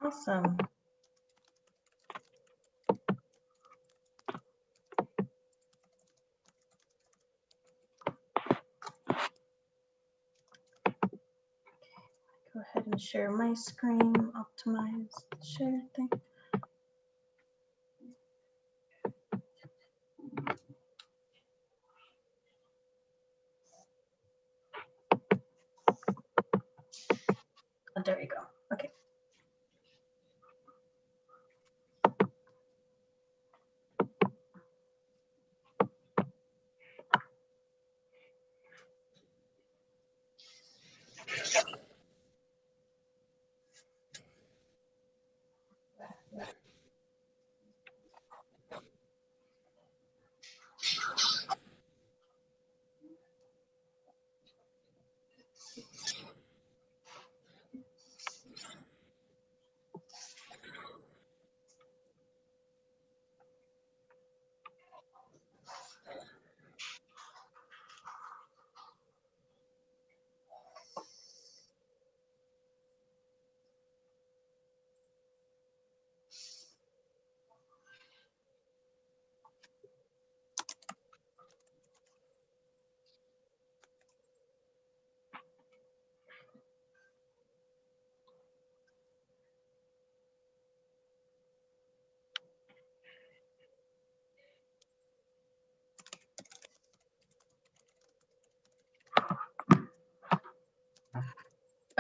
Awesome. Go ahead and share my screen, optimize the share thing. Oh, there you go. Okay.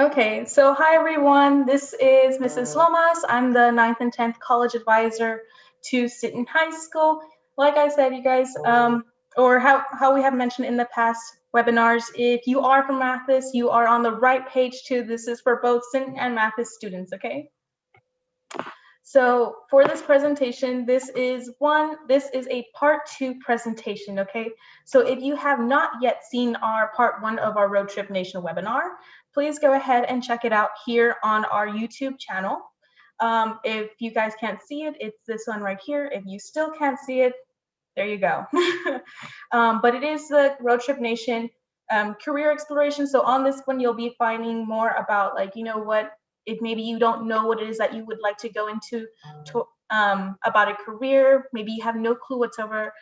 Okay, so hi everyone, this is Mrs. Lomas. I'm the 9th and 10th college advisor to Sinton High School. Like I said, you guys, or how we have mentioned in the past webinars, if you are from Mathis, you are on the right page too. This is for both Sinton and Mathis students, okay? So for this presentation, this is a part 2 presentation, okay? So if you have not yet seen our part 1 of our Road Trip Nation webinar, please go ahead and check it out here on our YouTube channel. If you guys can't see it, it's this one right here. If you still can't see it, there you go. But it is the Road Trip Nation career exploration. So on this one, you'll be finding more about, like, you know what, if maybe you don't know what it is that you would like to go into about a career, maybe you have no clue whatsoever,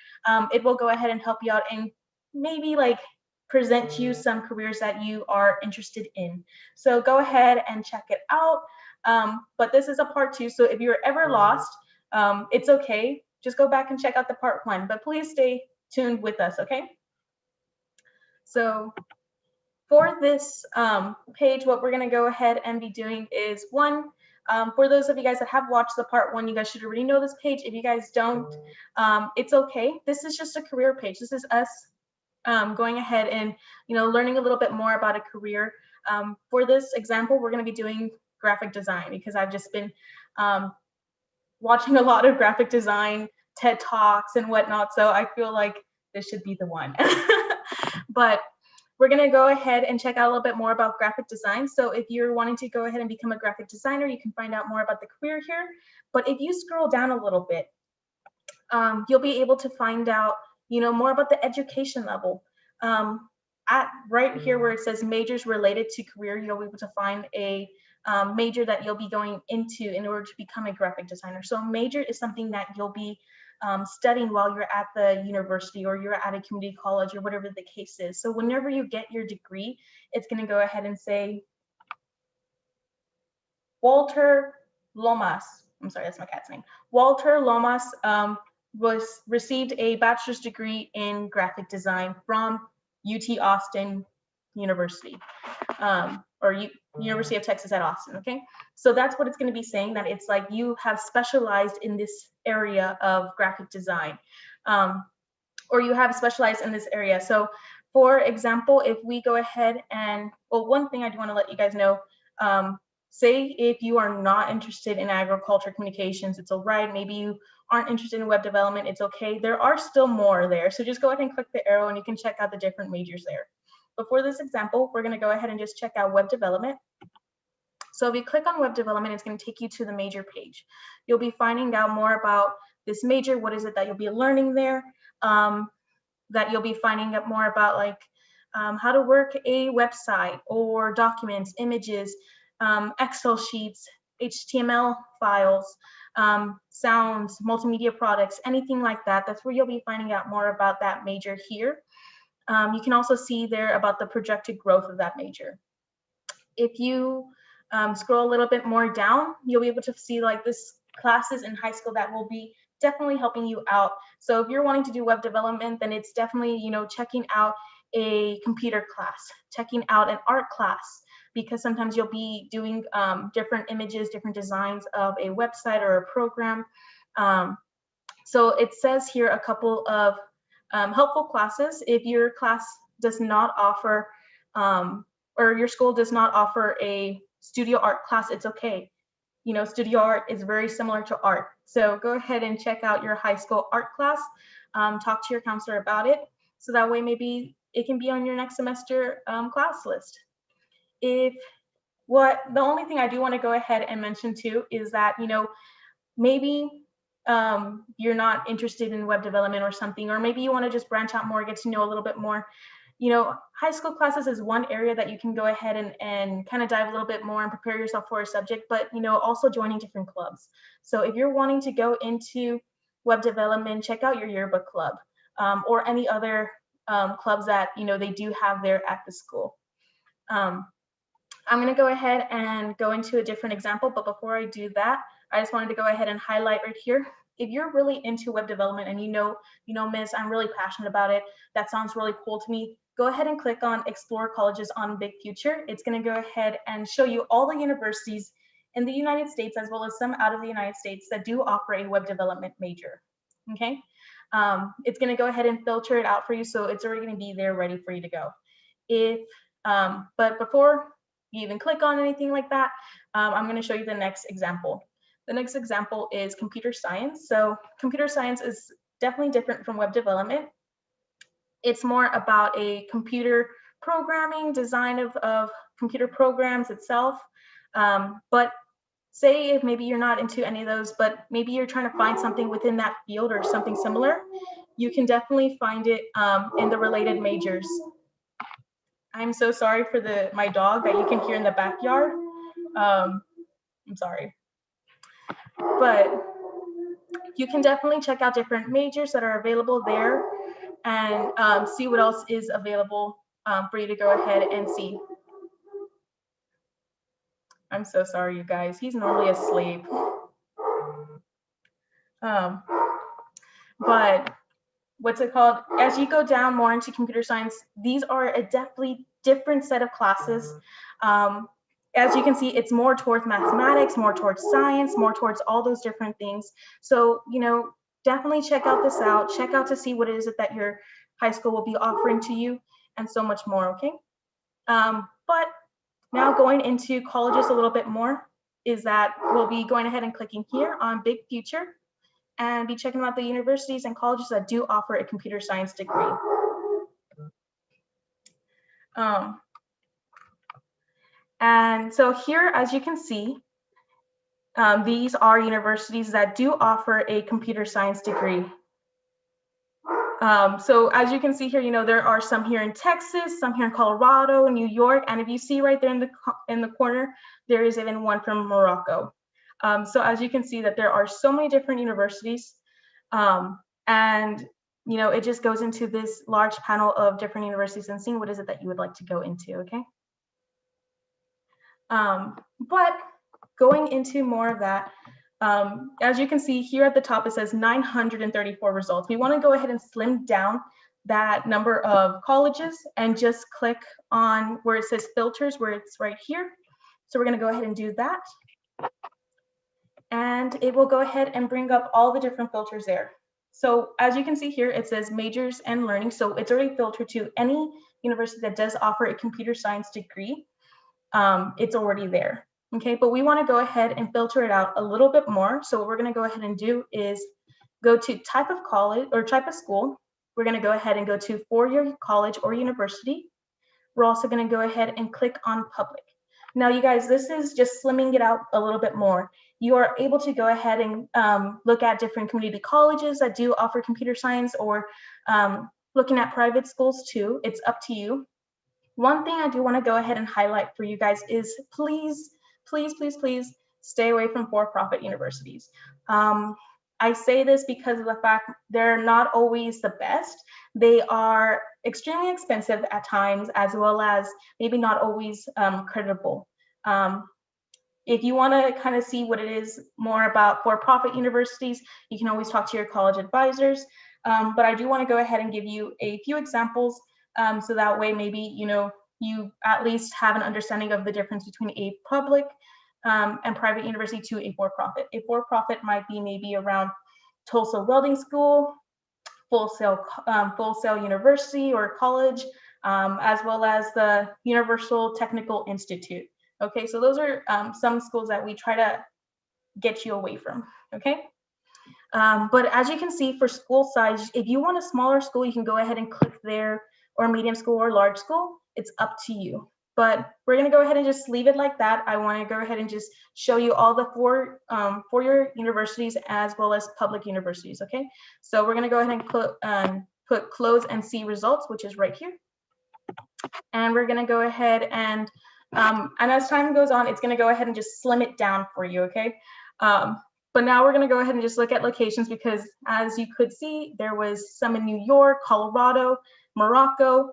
it will go ahead and help you out and maybe like present you some careers that you are interested in. So go ahead and check it out. But this is a part 2, so if you're ever lost, it's okay. Just go back and check out the part 1, but please stay tuned with us, okay? So for this page, what we're gonna go ahead and be doing is one, for those of you guys that have watched the part 1, you guys should already know this page. If you guys don't, it's okay. This is just a career page. This is us going ahead and, you know, learning a little bit more about a career. For this example, we're gonna be doing graphic design because I've just been watching a lot of graphic design TED Talks and whatnot, so I feel like this should be the one. But we're gonna go ahead and check out a little bit more about graphic design. So if you're wanting to go ahead and become a graphic designer, you can find out more about the career here. But if you scroll down a little bit, you'll be able to find out, you know, more about the education level. At right here where it says majors related to career, you'll be able to find a major that you'll be going into in order to become a graphic designer. So major is something that you'll be studying while you're at the university or you're at a community college or whatever the case is. So whenever you get your degree, it's going to go ahead and say Walter Lomas. I'm sorry, that's my cat's name. Walter Lomas received a bachelor's degree in graphic design from UT Austin University, University of Texas at Austin, okay? So that's what it's gonna be saying, that it's like you have specialized in this area of graphic design, or you have specialized in this area. So for example, if we go ahead and, well, one thing I do wanna let you guys know, say if you are not interested in agriculture communications, it's all right. Maybe you aren't interested in web development, it's okay. There are still more there. So just go ahead and click the arrow and you can check out the different majors there. But for this example, we're gonna go ahead and just check out web development. So if you click on web development, it's gonna take you to the major page. You'll be finding out more about this major, what is it that you'll be learning there, that you'll be finding out more about, like how to work a website or documents, images, Excel sheets, HTML files, sounds, multimedia products, anything like that. That's where you'll be finding out more about that major here. You can also see there about the projected growth of that major. If you scroll a little bit more down, you'll be able to see like this classes in high school that will be definitely helping you out. So if you're wanting to do web development, then it's definitely, checking out a computer class, checking out an art class, because sometimes you'll be doing different images, different designs of a website or a program. So it says here a couple of helpful classes. If your class does not offer, or your school does not offer a studio art class, it's okay. Studio art is very similar to art. So go ahead and check out your high school art class. Talk to your counselor about it. So that way maybe it can be on your next semester class list. The only thing I do want to go ahead and mention too is that, maybe you're not interested in web development or something, or maybe you want to just branch out more, get to know a little bit more. High school classes is one area that you can go ahead and kind of dive a little bit more and prepare yourself for a subject, but also joining different clubs. So if you're wanting to go into web development, check out your yearbook club, or any other clubs that they do have there at the school. I'm going to go ahead and go into a different example, but before I do that, I just wanted to go ahead and highlight right here. If you're really into web development and Miss, I'm really passionate about it, that sounds really cool to me, go ahead and click on Explore Colleges on Big Future. It's going to go ahead and show you all the universities in the United States, as well as some out of the United States, that do offer a web development major. Okay, it's going to go ahead and filter it out for you, so it's already going to be there ready for you to go. But before you even click on anything like that, I'm going to show you the next example. The next example is computer science. So computer science is definitely different from web development. It's more about a computer programming, design of computer programs itself. But say if maybe you're not into any of those, but maybe you're trying to find something within that field or something similar, you can definitely find it in the related majors. I'm so sorry for my dog that you can hear in the backyard. I'm sorry. But you can definitely check out different majors that are available there and see what else is available for you to go ahead and see. I'm so sorry, you guys. He's normally asleep. But what's it called? As you go down more into computer science, these are a definitely different set of classes. As you can see, it's more towards mathematics, more towards science, more towards all those different things. So, definitely check out this out. Check out to see what it is that your high school will be offering to you, and so much more, okay? But now going into colleges a little bit more is that we'll be going ahead and clicking here on Big Future and be checking out the universities and colleges that do offer a computer science degree. And so here, as you can see, these are universities that do offer a computer science degree. So as you can see here, there are some here in Texas, some here in Colorado, New York, and if you see right there in the corner, there is even one from Morocco. So as you can see that there are so many different universities, and it just goes into this large panel of different universities and seeing what is it that you would like to go into, okay? But going into more of that, as you can see here at the top, it says 934 results. We want to go ahead and slim down that number of colleges and just click on where it says filters, where it's right here. So we're going to go ahead and do that. And it will go ahead and bring up all the different filters there. So as you can see here, it says majors and learning. So it's already filtered to any university that does offer a computer science degree. It's already there. Okay, but we want to go ahead and filter it out a little bit more. So what we're going to go ahead and do is go to type of college or type of school. We're going to go ahead and go to four-year college or university. We're also going to go ahead and click on public. Now, you guys, this is just slimming it out a little bit more. You are able to go ahead and look at different community colleges that do offer computer science, or looking at private schools too. It's up to you. One thing I do want to go ahead and highlight for you guys is please stay away from for-profit universities. I say this because of the fact they're not always the best. They are extremely expensive at times, as well as maybe not always credible. If you want to kind of see what it is more about for-profit universities, you can always talk to your college advisors. But I do want to go ahead and give you a few examples, so that way maybe you at least have an understanding of the difference between a public and private university to a for-profit. A for-profit might be maybe around Tulsa Welding School, Full Sail University or college, as well as the Universal Technical Institute. Okay, so those are some schools that we try to get you away from. Okay, but as you can see, for school size, if you want a smaller school, you can go ahead and click there, or medium school or large school. It's up to you. But we're going to go ahead and just leave it like that. I want to go ahead and just show you all the four-year universities as well as public universities. Okay, so we're going to go ahead and put close and see results, which is right here. And we're going to go ahead and as time goes on, it's going to go ahead and just slim it down for you. Okay. But now we're going to go ahead and just look at locations, because as you could see, there was some in New York, Colorado, Morocco.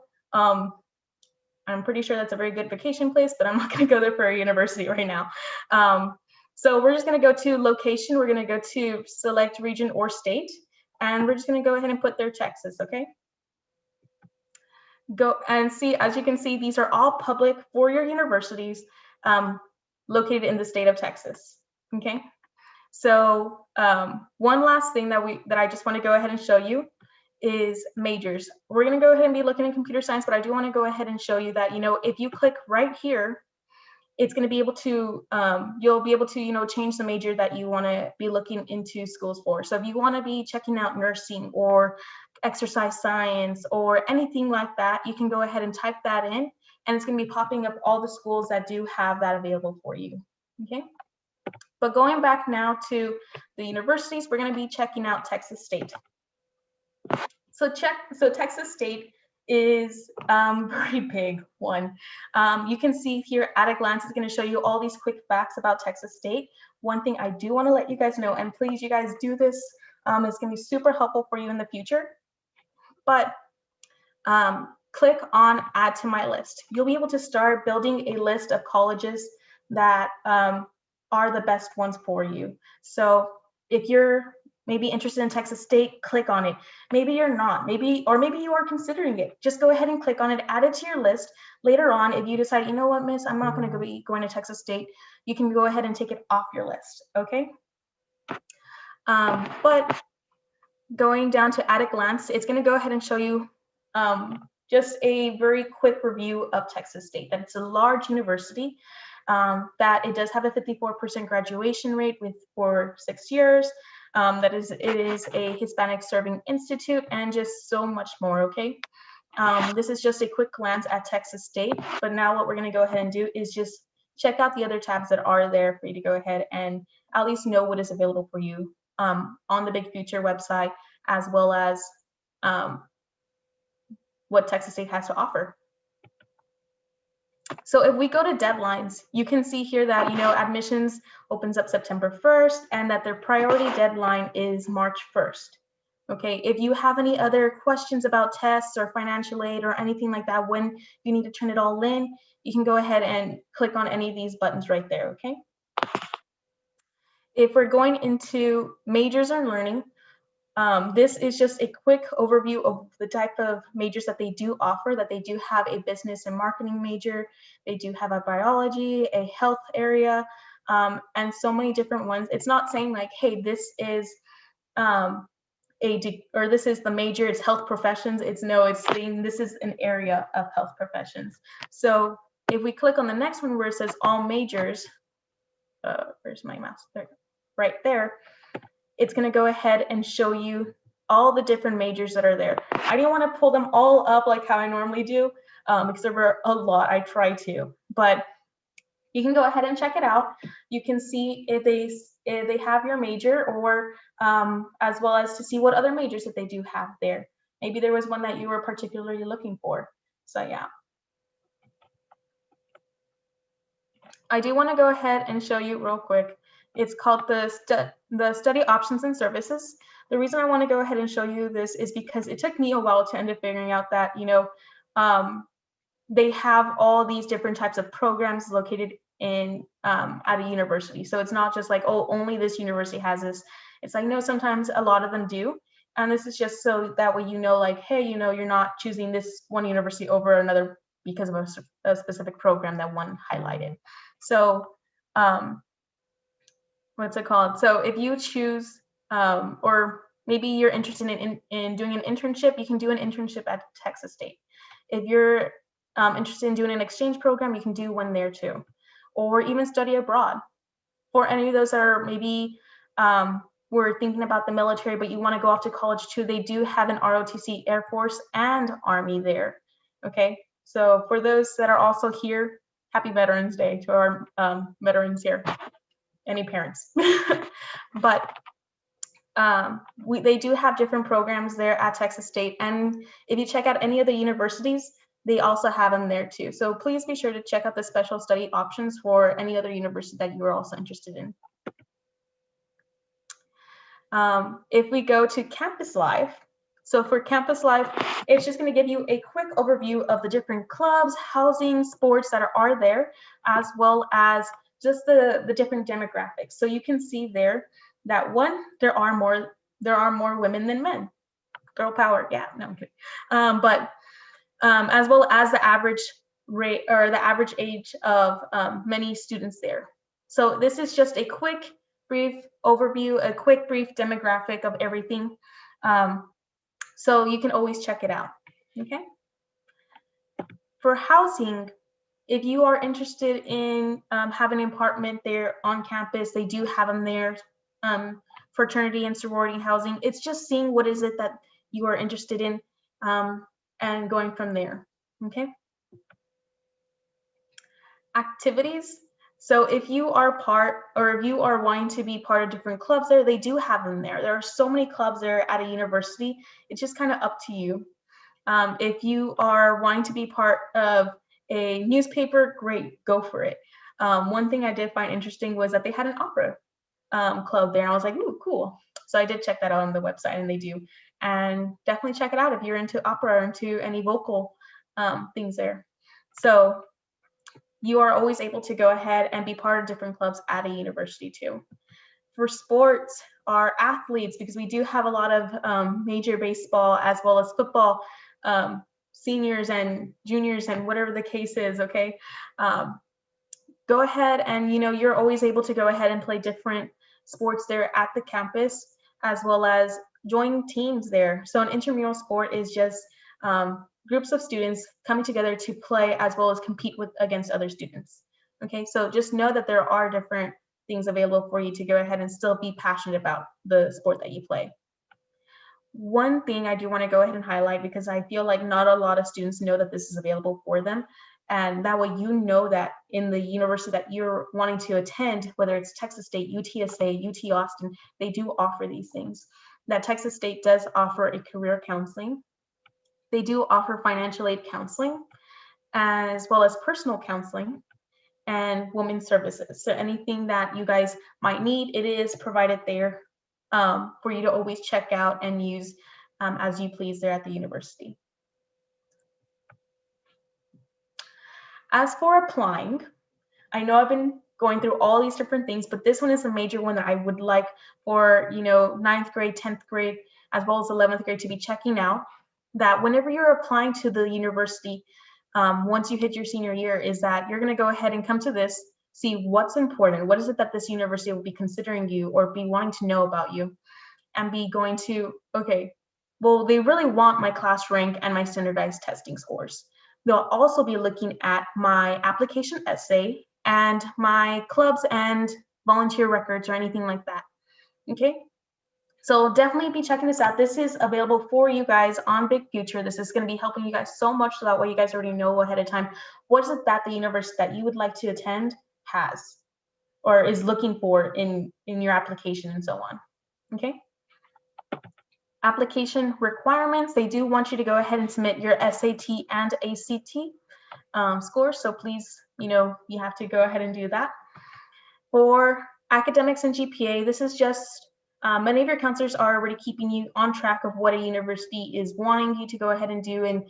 I'm pretty sure that's a very good vacation place, but I'm not going to go there for a university right now. So we're just going to go to location. We're going to go to select region or state, and we're just going to go ahead and put there Texas. Okay. Go and see, as you can see, these are all public four-year universities located in the state of Texas. Okay. So one last thing that I just want to go ahead and show you is majors. We're going to go ahead and be looking at computer science, but I do want to go ahead and show you that, if you click right here, it's going to be able to, you'll be able to, change the major that you want to be looking into schools for. So if you want to be checking out nursing or exercise science or anything like that, you can go ahead and type that in, and it's going to be popping up all the schools that do have that available for you. Okay. But going back now to the universities, we're going to be checking out Texas State. So Texas State is a very big one. You can see here at a glance, it's going to show you all these quick facts about Texas State. One thing I do want to let you guys know, and please you guys do this, it's going to be super helpful for you in the future. But click on add to my list. You'll be able to start building a list of colleges that are the best ones for you. So if you're maybe interested in Texas State, click on it. Maybe you're not, maybe you are considering it. Just go ahead and click on it, add it to your list. Later on, if you decide, you know what, miss, I'm not going to be going to Texas State, you can go ahead and take it off your list. Okay. But going down to at a glance, it's going to go ahead and show you just a very quick review of Texas State, that it's a large university, that it does have a 54% graduation rate for 6 years, that it is a Hispanic serving institute, and just so much more. Okay. This is just a quick glance at Texas State, but now what we're going to go ahead and do is just check out the other tabs that are there for you to go ahead and at least know what is available for you on the Big Future website, as well as what Texas State has to offer. So if we go to deadlines, you can see here that, admissions opens up September 1st, and that their priority deadline is March 1st. Okay, if you have any other questions about tests or financial aid or anything like that, when you need to turn it all in, you can go ahead and click on any of these buttons right there. Okay. If we're going into majors or learning, this is just a quick overview of the type of majors that they do offer, that they do have a business and marketing major, they do have a biology, a health area, and so many different ones. It's not saying like, hey, this is this is the major, it's health professions. It's saying this is an area of health professions. So if we click on the next one where it says all majors, where's my mouse? There, right there. It's going to go ahead and show you all the different majors that are there. I didn't want to pull them all up like how I normally do, because there were a lot. I try to, but you can go ahead and check it out. You can see if they have your major, or as well as to see what other majors that they do have there. Maybe there was one that you were particularly looking for. So yeah. I do want to go ahead and show you real quick. It's called the study options and services. The reason I want to go ahead and show you this is because it took me a while to end up figuring out that, they have all these different types of programs located in at a university. So it's not just like, oh, only this university has this. It's like, no, sometimes a lot of them do. And this is just so that way, like, hey, you're not choosing this one university over another because of a specific program that one highlighted. So what's it called? So if you choose, or maybe you're interested in doing an internship, you can do an internship at Texas State. If you're interested in doing an exchange program, you can do one there too, or even study abroad. For any of those that are maybe we're thinking about the military, but you want to go off to college too, they do have an ROTC, Air Force and Army there. Okay, so for those that are also here, happy Veterans Day to our veterans here, any parents. But they do have different programs there at Texas State, and if you check out any of the universities, they also have them there too. So please be sure to check out the special study options for any other university that you are also interested in. If we go to Campus Life, so for Campus Life, it's just going to give you a quick overview of the different clubs, housing, sports that are there, as well as just the different demographics. So you can see there that one, there are more women than men. Girl power, yeah, no, I'm kidding. But as well as the average rate or the average age of many students there. So this is just a quick, brief overview, a quick, brief demographic of everything. So you can always check it out, okay? For housing, if you are interested in having an apartment there on campus, they do have them there. Fraternity and sorority housing, it's just seeing what is it that you are interested in and going from there, okay? Activities. So if you are if you are wanting to be part of different clubs there, they do have them there. There are so many clubs there at a university. It's just kind of up to you. If you are wanting to be part of a newspaper, great, go for it. One thing I did find interesting was that they had an opera club there. And I was like, ooh, cool. So I did check that out on the website, and they do. And definitely check it out if you're into opera or into any vocal things there. So you are always able to go ahead and be part of different clubs at a university too. For sports, our athletes, because we do have a lot of major baseball as well as football, seniors and juniors and whatever the case is, okay? Go ahead and, you're always able to go ahead and play different sports there at the campus, as well as join teams there. So an intramural sport is just groups of students coming together to play as well as compete against other students. Okay, so just know that there are different things available for you to go ahead and still be passionate about the sport that you play. One thing I do want to go ahead and highlight, because I feel like not a lot of students know that this is available for them, and that way you know that in the university that you're wanting to attend, whether it's Texas State, UTSA, UT Austin, they do offer these things. That Texas State does offer a career counseling. They do offer financial aid counseling, as well as personal counseling and women's services. So anything that you guys might need, it is provided there for you to always check out and use as you please there at the university. As for applying, I know I've been going through all these different things, but this one is a major one that I would like for 9th grade, 10th grade, as well as 11th grade to be checking out. That whenever you're applying to the university, once you hit your senior year, is that you're going to go ahead and come to this, see what's important, what is it that this university will be considering you or be wanting to know about you, and be going to, okay, well, they really want my class rank and my standardized testing scores. They'll also be looking at my application essay and my clubs and volunteer records or anything like that, okay? So definitely be checking this out. This is available for you guys on Big Future. This is going to be helping you guys so much, so that way you guys already know ahead of time what is it that the university that you would like to attend has or is looking for in your application and so on, okay? Application requirements, they do want you to go ahead and submit your SAT and ACT. scores. So please, you have to go ahead and do that. For academics and GPA, this is just many of your counselors are already keeping you on track of what a university is wanting you to go ahead and do, and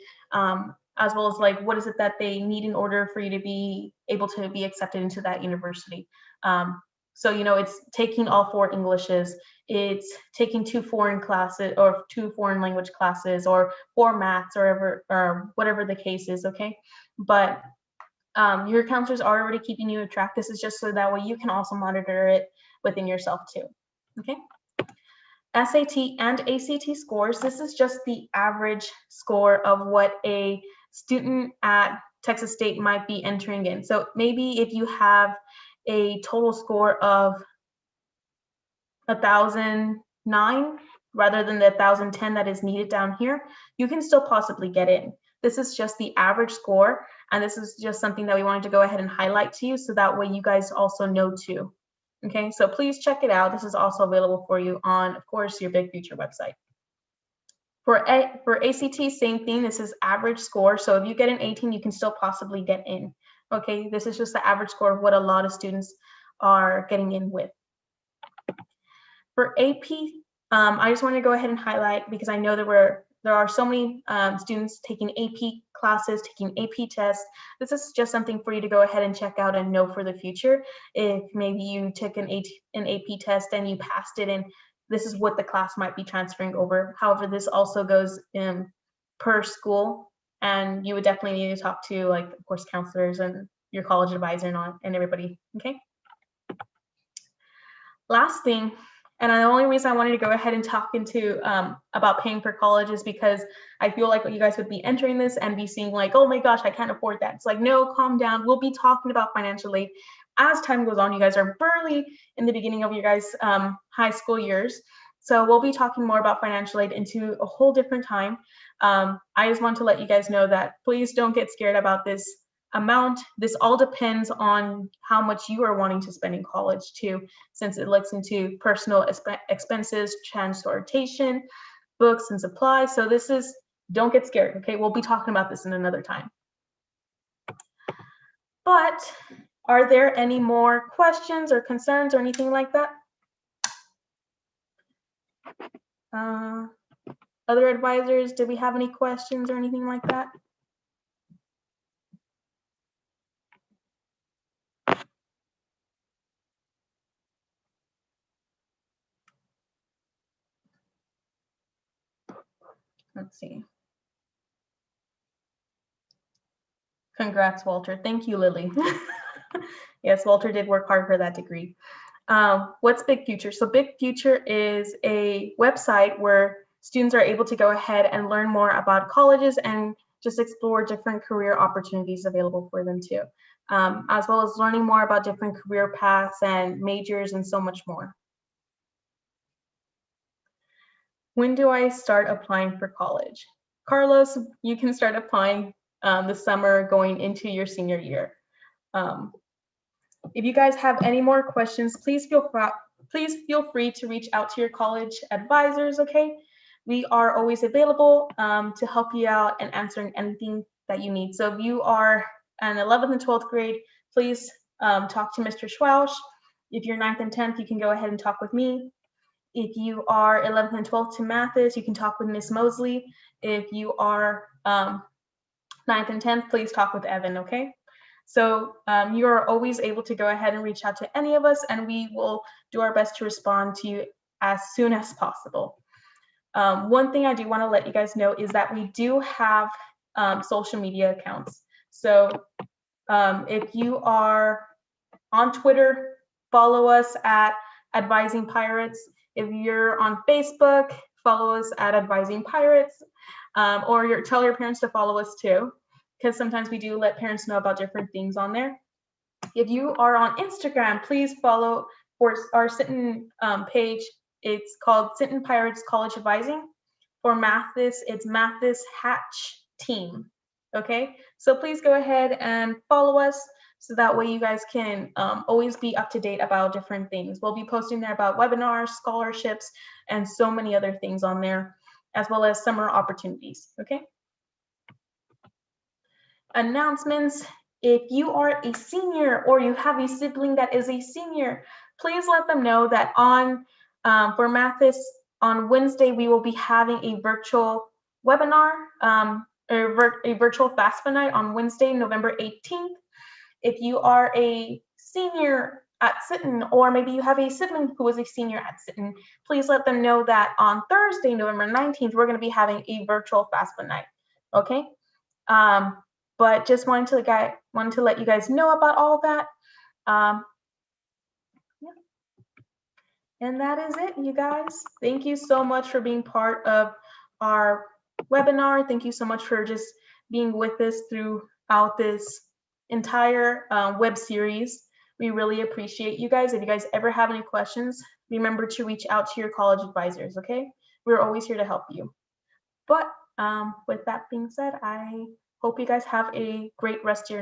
as well as like what is it that they need in order for you to be able to be accepted into that university. So it's taking all 4 Englishes, it's taking 2 foreign classes or 2 foreign language classes or 4 maths or whatever the case is, okay? But your counselors are already keeping you on track. This is just so that way you can also monitor it within yourself too, okay? SAT and ACT scores, this is just the average score of what a student at Texas State might be entering in. So maybe if you have a total score of 1,009 rather than the 1,010 that is needed down here, you can still possibly get in. This is just the average score, and this is just something that we wanted to go ahead and highlight to you so that way you guys also know too. Okay, so please check it out. This is also available for you on, of course, your Big Future website. For ACT, same thing. This is average score. So if you get an 18, you can still possibly get in. Okay, this is just the average score of what a lot of students are getting in with. For AP, I just want to go ahead and highlight because I know there are so many students taking AP classes, taking AP tests. This is just something for you to go ahead and check out and know for the future. If maybe you took an AP test and you passed it, and this is what the class might be transferring over. However, this also goes per school, and you would definitely need to talk to, like, of course, counselors and your college advisor and everybody, okay? Last thing, and the only reason I wanted to go ahead and talk about paying for college is because I feel like you guys would be entering this and be seeing like, oh my gosh, I can't afford that. It's like, no, calm down. We'll be talking about financial aid as time goes on. You guys are barely in the beginning of your guys' high school years. So we'll be talking more about financial aid into a whole different time. I just want to let you guys know that please don't get scared about this amount. This all depends on how much you are wanting to spend in college too, since it looks into personal expenses, transportation, books and supplies. So this is, don't get scared, okay? We'll be talking about this in another time. But are there any more questions or concerns or anything like that? Other advisors, did we have any questions or anything like that? Let's see. Congrats, Walter. Thank you, Lily. Yes, Walter did work hard for that degree. What's Big Future? So Big Future is a website where students are able to go ahead and learn more about colleges and just explore different career opportunities available for them too, as well as learning more about different career paths and majors and so much more. When do I start applying for college? Carlos, you can start applying this summer going into your senior year. If you guys have any more questions, please feel free to reach out to your college advisors, okay? We are always available to help you out and answering anything that you need. So if you are in 11th and 12th grade, please talk to Mr. Schwausch. If you're 9th and 10th, you can go ahead and talk with me. If you are 11th and 12th to Mathis, you can talk with Miss Mosley. If you are 9th and 10th, please talk with Evan, okay? So you are always able to go ahead and reach out to any of us, and we will do our best to respond to you as soon as possible. One thing I do want to let you guys know is that we do have social media accounts. So if you are on Twitter, follow us at Advising Pirates. If you're on Facebook, follow us at Advising Pirates, or tell your parents to follow us too, because sometimes we do let parents know about different things on there. If you are on Instagram, please follow for our Sinton page. It's called Sinton Pirates College Advising. For Mathis, it's Mathis Hatch Team. Okay, so please go ahead and follow us so that way you guys can always be up to date about different things. We'll be posting there about webinars, scholarships, and so many other things on there, as well as summer opportunities, okay? announcements. If you are a senior or you have a sibling that is a senior, please let them know that for Mathis on Wednesday, we will be having a virtual webinar, a virtual FAFSA night on Wednesday, November 18th. If you are a senior at Sitten, or maybe you have a sibling who is a senior at Sitten, please let them know that on Thursday, November 19th, we're going to be having a virtual FAFSA night. Okay. But just wanted to let you guys know about all that. Yeah. And that is it, you guys. Thank you so much for being part of our webinar. Thank you so much for just being with us throughout this entire web series. We really appreciate you guys. If you guys ever have any questions, remember to reach out to your college advisors, okay? We're always here to help you. But with that being said, I hope you guys have a great rest of your